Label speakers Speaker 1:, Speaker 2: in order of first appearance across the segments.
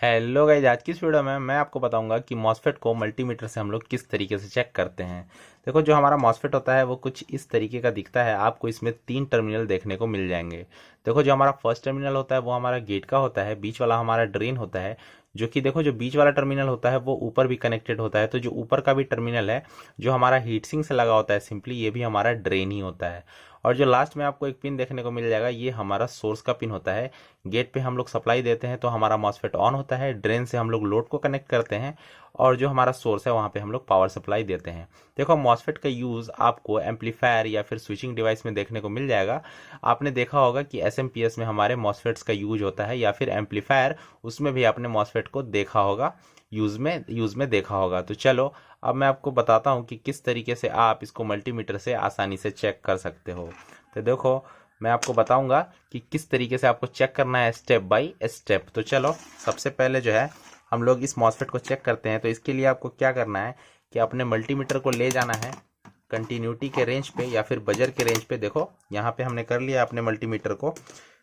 Speaker 1: Hello guys, आज की इस वीडियो में मैं आपको बताऊंगा कि मॉसफेट को मल्टीमीटर से हम लोग किस तरीके से चेक करते हैं। देखो, जो हमारा मॉसफेट होता है वो कुछ इस तरीके का दिखता है। आपको इसमें 3 टर्मिनल देखने को मिल जाएंगे। देखो, जो हमारा फर्स्ट टर्मिनल होता है वो हमारा गेट का होता है, बीच वाला हमारा ड्रेन होता है। जो कि देखो, जो बीच वाला टर्मिनल होता है वो ऊपर भी कनेक्टेड होता है, तो जो ऊपर का भी टर्मिनल है जो हमारा हीट सिंक से लगा होता है, सिंपली ये भी हमारा ड्रेन ही होता है। और जो लास्ट में आपको एक पिन देखने को मिल जाएगा, ये हमारा सोर्स का पिन होता है। गेट पे हम लोग सप्लाई देते हैं तो हमारा मॉसफेट ऑन होता है, ड्रेन से हम लोग लोड को कनेक्ट करते हैं, और जो हमारा सोर्स है वहाँ पे हम लोग पावर सप्लाई देते हैं। देखो, मॉसफेट का यूज़ आपको एम्पलीफायर या फिर स्विचिंग डिवाइस में देखने को मिल जाएगा। आपने देखा होगा कि एसएमपीएस में हमारे मॉसफेट्स का यूज होता है, या फिर एम्पलीफायर, उसमें भी आपने मॉसफेट को देखा होगा, यूज में देखा होगा। तो चलो, अब मैं आपको बताता हूँ कि किस तरीके से आप इसको मल्टीमीटर से आसानी से चेक कर सकते हो। तो देखो, मैं आपको बताऊंगा कि किस तरीके से आपको चेक करना है स्टेप बाय स्टेप। तो चलो, सबसे पहले जो है हम लोग इस मॉसफेट को चेक करते हैं। तो इसके लिए आपको क्या करना है कि अपने मल्टीमीटर को ले जाना है कंटिन्यूटी के रेंज पे या फिर बजर के रेंज पे। देखो, यहाँ पे हमने कर लिया अपने मल्टीमीटर को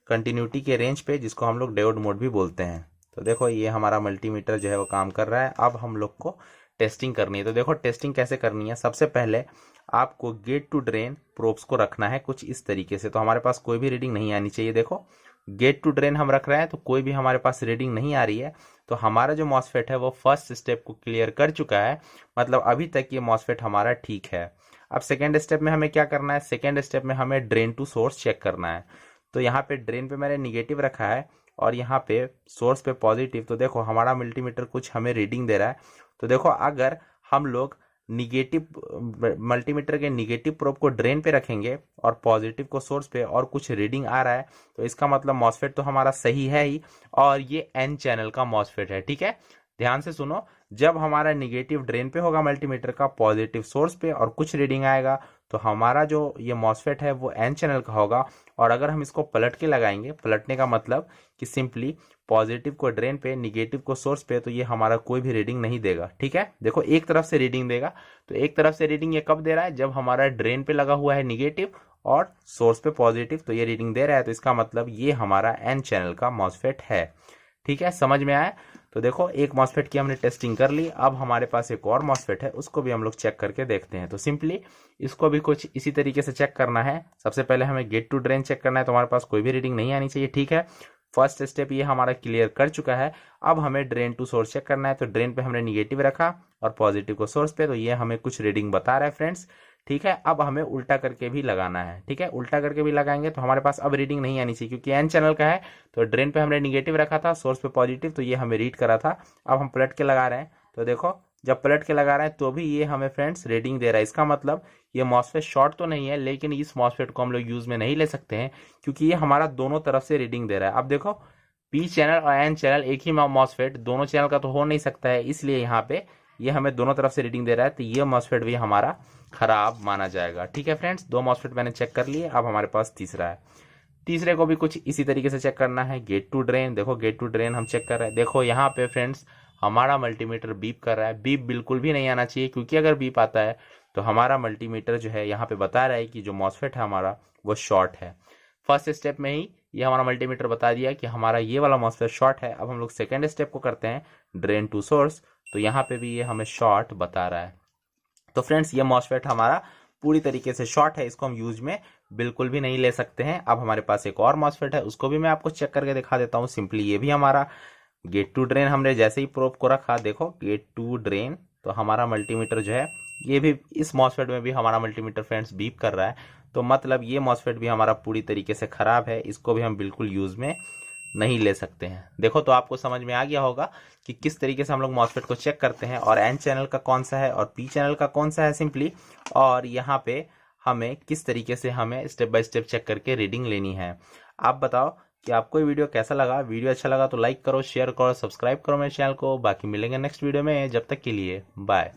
Speaker 1: कंटिन्यूटी के रेंज पे, जिसको हम लोग डायोड मोड भी बोलते हैं। तो देखो, ये हमारा मल्टीमीटर जो है वो काम कर रहा है। अब हम लोग को टेस्टिंग करनी है। तो देखो, टेस्टिंग कैसे करनी है। सबसे पहले आपको गेट टू ड्रेन प्रोब्स को रखना है कुछ इस तरीके से। तो हमारे पास कोई भी रीडिंग नहीं आनी चाहिए। देखो, गेट टू ड्रेन हम रख रहे हैं तो कोई भी हमारे पास रीडिंग नहीं आ रही है। तो हमारा जो मॉसफेट है वो फर्स्ट स्टेप को क्लियर कर चुका है, मतलब अभी तक ये मॉसफेट हमारा ठीक है। अब सेकेंड स्टेप में हमें क्या करना है। सेकेंड स्टेप में हमें ड्रेन टू सोर्स चेक करना है। तो यहाँ पे ड्रेन पे मैंने निगेटिव रखा है और यहाँ पे सोर्स पे पॉजिटिव। तो देखो, हमारा मल्टीमीटर कुछ हमें रीडिंग दे रहा है। तो देखो, अगर हम लोग निगेटिव मल्टीमीटर के निगेटिव प्रोब को ड्रेन पे रखेंगे और पॉजिटिव को सोर्स पे, और कुछ रीडिंग आ रहा है, तो इसका मतलब मॉसफेट तो हमारा सही है ही, और ये एन चैनल का मॉसफेट है। ठीक है, ध्यान से सुनो। जब हमारा निगेटिव ड्रेन पे होगा मल्टीमीटर का, पॉजिटिव सोर्स पे, और कुछ रीडिंग आएगा, तो हमारा जो ये मॉसफेट है वो एन चैनल का होगा। और अगर हम इसको पलट के लगाएंगे, पलटने का मतलब कि सिंपली पॉजिटिव को ड्रेन पे, निगेटिव को सोर्स पे, तो ये हमारा कोई भी रीडिंग नहीं देगा। ठीक है, देखो, एक तरफ से रीडिंग देगा। तो एक तरफ से रीडिंग ये कब दे रहा है, जब हमारा ड्रेन पे लगा हुआ है निगेटिव और सोर्स पे पॉजिटिव, तो ये रीडिंग दे रहा है। तो इसका मतलब ये हमारा एन चैनल का मॉसफेट है। ठीक है, समझ में आया। तो देखो, एक मॉसफेट की हमने टेस्टिंग कर ली। अब हमारे पास एक और मॉसफेट है, उसको भी हम लोग चेक करके देखते हैं। तो सिंपली इसको भी कुछ इसी तरीके से चेक करना है। सबसे पहले हमें गेट टू ड्रेन चेक करना है। तो हमारे पास कोई भी रीडिंग नहीं आनी चाहिए। ठीक है, फर्स्ट स्टेप ये हमारा क्लियर कर चुका है। अब हमें ड्रेन टू सोर्स चेक करना है। तो ड्रेन पे हमने निगेटिव रखा और पॉजिटिव को सोर्स पे, तो ये हमें कुछ रीडिंग बता रहा है फ्रेंड्स। ठीक है, अब हमें उल्टा करके भी लगाना है। ठीक है, उल्टा करके भी लगाएंगे तो हमारे पास अब रीडिंग नहीं आनी चाहिए, क्योंकि एन चैनल का है। तो ड्रेन पे हमने निगेटिव रखा था, सोर्स पे पॉजिटिव, तो ये हमें रीड करा था। अब हम पलट के लगा रहे हैं। तो देखो, जब पलट के लगा रहे हैं तो भी ये हमें फ्रेंड्स रीडिंग दे रहा है। इसका मतलब ये मॉसफेट शॉर्ट तो नहीं है, लेकिन इस मॉसफेट को हम लोग यूज में नहीं ले सकते हैं, क्योंकि ये हमारा दोनों तरफ से रीडिंग दे रहा है। अब देखो, पी चैनल और एन चैनल एक ही मॉसफेट, दोनों चैनल का तो हो नहीं सकता है, इसलिए यहाँ पे ये हमें दोनों तरफ से रीडिंग दे रहा है। तो ये मॉसफेट भी हमारा खराब माना जाएगा। ठीक है फ्रेंड्स, दो मॉसफेट मैंने चेक कर लिए। अब हमारे पास तीसरा है। तीसरे को भी कुछ इसी तरीके से चेक करना है। गेट टू ड्रेन, देखो गेट टू ड्रेन हम चेक कर रहे हैं। देखो, यहाँ पे फ्रेंड्स हमारा मल्टीमीटर बीप कर रहा है। बीप बिल्कुल भी नहीं आना चाहिए, क्योंकि अगर बीप आता है तो हमारा मल्टीमीटर जो है यहाँ पे बता रहा है कि जो मॉसफेट है हमारा वो शॉर्ट है। फर्स्ट स्टेप में ही ये हमारा मल्टीमीटर बता दिया कि हमारा ये वाला मॉसफेट शॉर्ट है। अब हम लोग सेकेंड स्टेप को करते हैं, ड्रेन टू सोर्स। तो यहाँ पे भी ये हमें शॉर्ट बता रहा है। तो फ्रेंड्स, ये मॉसफेट हमारा पूरी तरीके से शॉर्ट है, इसको हम यूज में बिल्कुल भी नहीं ले सकते हैं। अब हमारे पास एक और मॉसफेट है, उसको भी मैं आपको चेक करके दिखा देता हूँ। सिंपली ये भी हमारा गेट टू ड्रेन, हमने जैसे ही प्रोब को रखा, देखो गेट टू ड्रेन, तो हमारा मल्टीमीटर जो है, ये भी इस मॉसफेट में भी हमारा मल्टीमीटर फ्रेंड्स बीप कर रहा है। तो मतलब ये मॉसफेट भी हमारा पूरी तरीके से खराब है, इसको भी हम बिल्कुल यूज में नहीं ले सकते हैं। देखो, तो आपको समझ में आ गया होगा कि किस तरीके से हम लोग मॉसफेट को चेक करते हैं, और एन चैनल का कौन सा है और पी चैनल का कौन सा है सिंपली, और यहाँ पे हमें किस तरीके से हमें स्टेप बाय स्टेप चेक करके रीडिंग लेनी है। आप बताओ कि आपको ये वीडियो कैसा लगा। वीडियो अच्छा लगा तो लाइक करो, शेयर करो, सब्सक्राइब करो मेरे चैनल को। बाकी मिलेंगे नेक्स्ट वीडियो में, जब तक के लिए बाय।